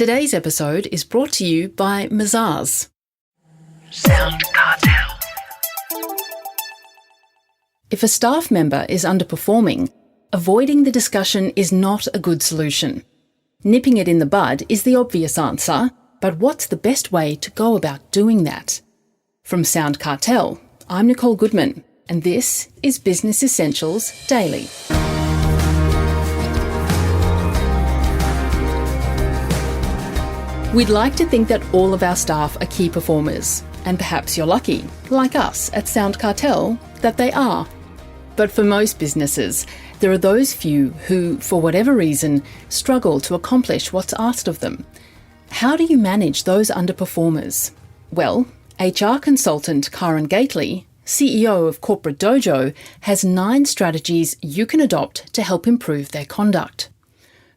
Today's episode is brought to you by Mazars. SoundCartel. If a staff member is underperforming, avoiding the discussion is not a good solution. Nipping it in the bud is the obvious answer, but what's the best way to go about doing that? From SoundCartel, I'm Nicole Goodman, and this is Business Essentials Daily. We'd like to think that all of our staff are key performers, and perhaps you're lucky, like us at SoundCartel, that they are. But for most businesses, there are those few who, for whatever reason, struggle to accomplish what's asked of them. How do you manage those underperformers? Well, HR consultant Karen Gately, CEO of Corporate Dojo, has 9 strategies you can adopt to help improve their conduct.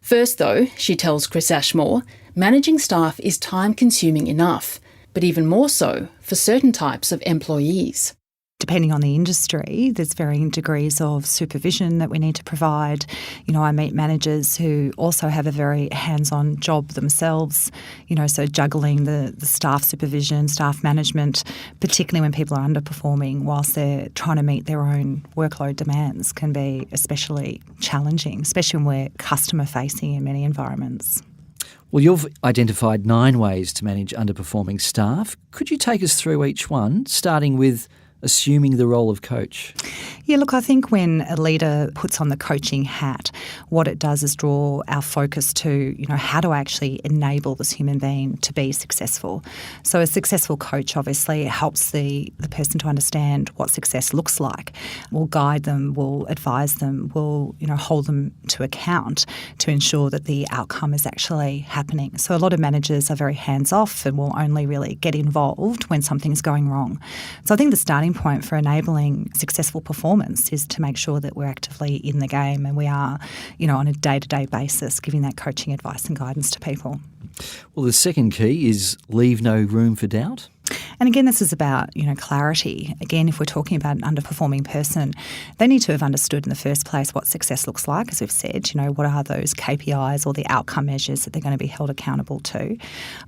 First though, she tells Chris Ashmore, managing staff is time-consuming enough, but even more so for certain types of employees. Depending on the industry, there's varying degrees of supervision that we need to provide. I meet managers who also have a very hands-on job themselves, so juggling the staff supervision, staff management, particularly when people are underperforming whilst they're trying to meet their own workload demands, can be especially challenging, especially when we're customer-facing in many environments. Well, you've identified 9 ways to manage underperforming staff. Could you take us through each one, starting with assuming the role of coach? Yeah, look, I think when a leader puts on the coaching hat, what it does is draw our focus to, how do I actually enable this human being to be successful? So a successful coach obviously helps the person to understand what success looks like. We'll guide them, we'll advise them, we'll, hold them to account to ensure that the outcome is actually happening. So a lot of managers are very hands-off and will only really get involved when something's going wrong. So I think the starting point for enabling successful performance is to make sure that we're actively in the game and we are, on a day-to-day basis giving that coaching advice and guidance to people. Well, the second key is leave no room for doubt. And again, this is about, clarity. Again, if we're talking about an underperforming person, they need to have understood in the first place what success looks like, as we've said, what are those KPIs or the outcome measures that they're going to be held accountable to.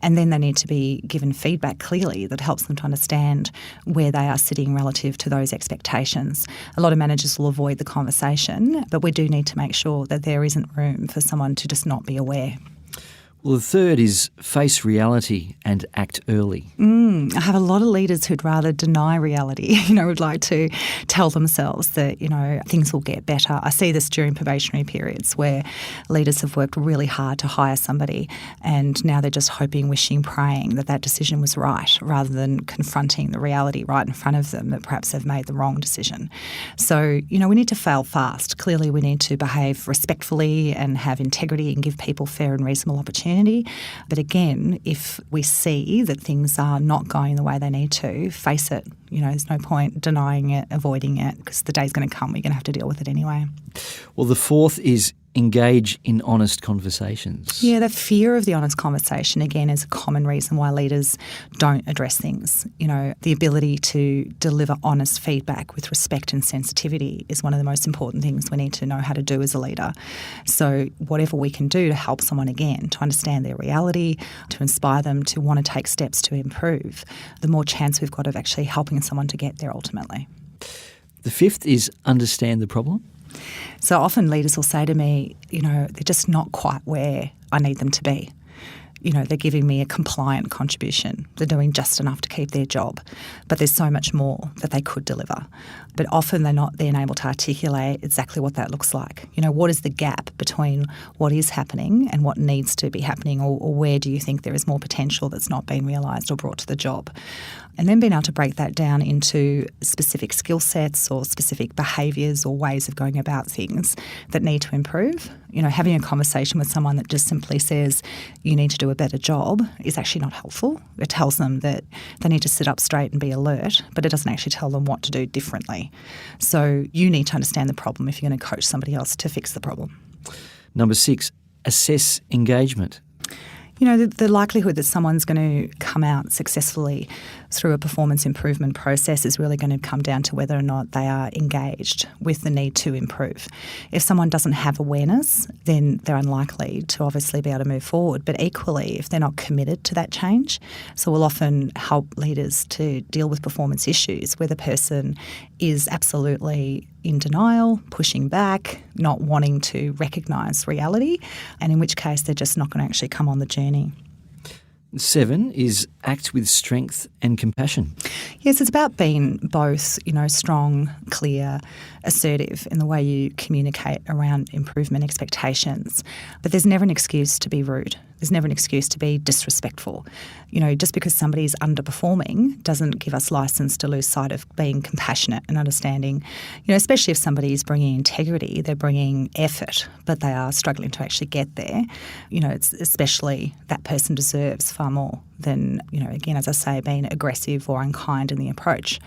And then they need to be given feedback clearly that helps them to understand where they are sitting relative to those expectations. A lot of managers will avoid the conversation, but we do need to make sure that there isn't room for someone to just not be aware. Well, the third is face reality and act early. I have a lot of leaders who'd rather deny reality, would like to tell themselves that, things will get better. I see this during probationary periods where leaders have worked really hard to hire somebody and now they're just hoping, wishing, praying that decision was right rather than confronting the reality right in front of them that perhaps they've made the wrong decision. So, we need to fail fast. Clearly, we need to behave respectfully and have integrity and give people fair and reasonable opportunity. But again, if we see that things are not going the way they need to, face it. There's no point denying it, avoiding it, because the day's going to come, we're going to have to deal with it anyway. Well, the fourth is engage in honest conversations. Yeah, the fear of the honest conversation, again, is a common reason why leaders don't address things. The ability to deliver honest feedback with respect and sensitivity is one of the most important things we need to know how to do as a leader. So whatever we can do to help someone, again, to understand their reality, to inspire them to want to take steps to improve, the more chance we've got of actually helping someone to get there ultimately. The fifth is understand the problem. So often leaders will say to me, they're just not quite where I need them to be. They're giving me a compliant contribution. They're doing just enough to keep their job, but there's so much more that they could deliver. But often they're not then able to articulate exactly what that looks like. What is the gap between what is happening and what needs to be happening, or where do you think there is more potential that's not been realised or brought to the job? And then being able to break that down into specific skill sets or specific behaviours or ways of going about things that need to improve. Having a conversation with someone that just simply says you need to do a better job is actually not helpful. It tells them that they need to sit up straight and be alert, but it doesn't actually tell them what to do differently. So you need to understand the problem if you're going to coach somebody else to fix the problem. Number 6, assess engagement. The likelihood that someone's going to come out successfully through a performance improvement process is really going to come down to whether or not they are engaged with the need to improve. If someone doesn't have awareness, then they're unlikely to obviously be able to move forward. But equally, if they're not committed to that change, so we'll often help leaders to deal with performance issues where the person is absolutely in denial, pushing back, not wanting to recognise reality, and in which case they're just not going to actually come on the journey. 7 is act with strength and compassion. Yes, it's about being both, strong, clear, assertive in the way you communicate around improvement expectations. But there's never an excuse to be rude. There's never an excuse to be disrespectful. Just because somebody's underperforming doesn't give us license to lose sight of being compassionate and understanding, especially if somebody's bringing integrity, they're bringing effort, but they are struggling to actually get there. It's especially that person deserves far more than, again, as I say, being aggressive or unkind in the approach.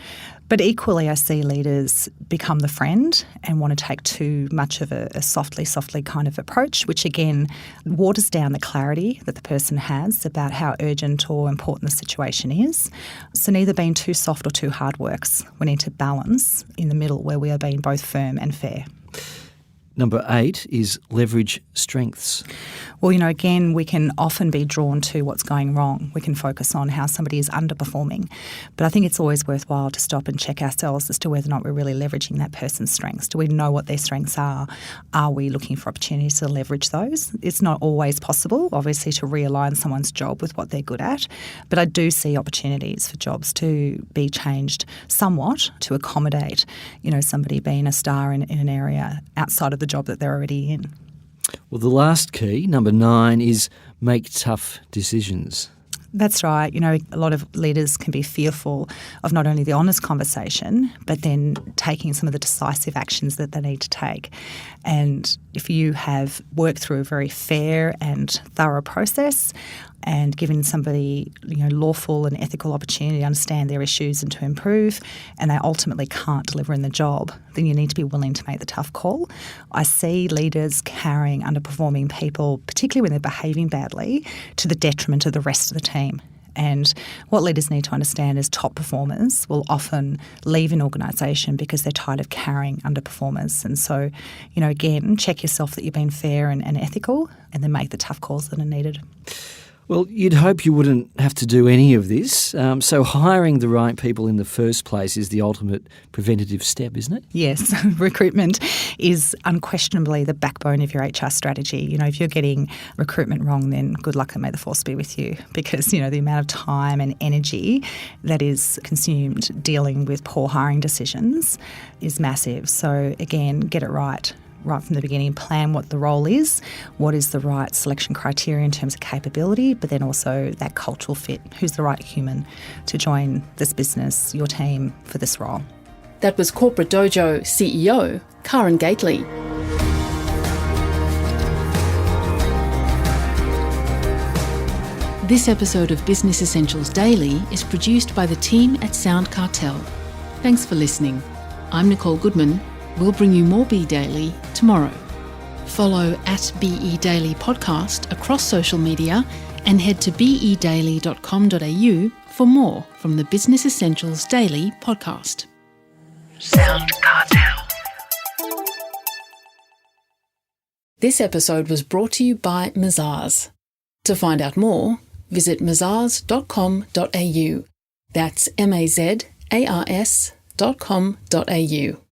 But equally, I see leaders become the friend and want to take too much of a softly kind of approach, which again waters down the clarity that the person has about how urgent or important the situation is. So neither being too soft or too hard works. We need to balance in the middle where we are being both firm and fair. Number 8 is leverage strengths. Well, again, we can often be drawn to what's going wrong. We can focus on how somebody is underperforming. But I think it's always worthwhile to stop and check ourselves as to whether or not we're really leveraging that person's strengths. Do we know what their strengths are? Are we looking for opportunities to leverage those? It's not always possible, obviously, to realign someone's job with what they're good at. But I do see opportunities for jobs to be changed somewhat to accommodate, somebody being a star in an area outside of the job that they're already in. Well, the last key, number 9, is make tough decisions. That's right. A lot of leaders can be fearful of not only the honest conversation, but then taking some of the decisive actions that they need to take. And if you have worked through a very fair and thorough process and given somebody, lawful and ethical opportunity to understand their issues and to improve, and they ultimately can't deliver in the job, then you need to be willing to make the tough call. I see leaders carrying underperforming people, particularly when they're behaving badly, to the detriment of the rest of the team. And what leaders need to understand is top performers will often leave an organisation because they're tired of carrying underperformers. And so, again, check yourself that you're being fair and ethical, and then make the tough calls that are needed. Well, you'd hope you wouldn't have to do any of this. So hiring the right people in the first place is the ultimate preventative step, isn't it? Yes. Recruitment is unquestionably the backbone of your HR strategy. If you're getting recruitment wrong, then good luck and may the force be with you, because, the amount of time and energy that is consumed dealing with poor hiring decisions is massive. So again, get it right from the beginning. Plan what the role is, what is the right selection criteria in terms of capability, but then also that cultural fit. Who's the right human to join this business, your team, for this role? That was Corporate Dojo CEO Karen Gately. This episode of Business Essentials Daily is produced by the team at SoundCartel. Thanks for listening. I'm Nicole Goodman. We'll bring you more Be Daily tomorrow. Follow at BE Daily Podcast across social media and head to bedaily.com.au for more from the Business Essentials Daily podcast. SoundCartel. This episode was brought to you by Mazars. To find out more, visit mazars.com.au. That's mazars.com.au.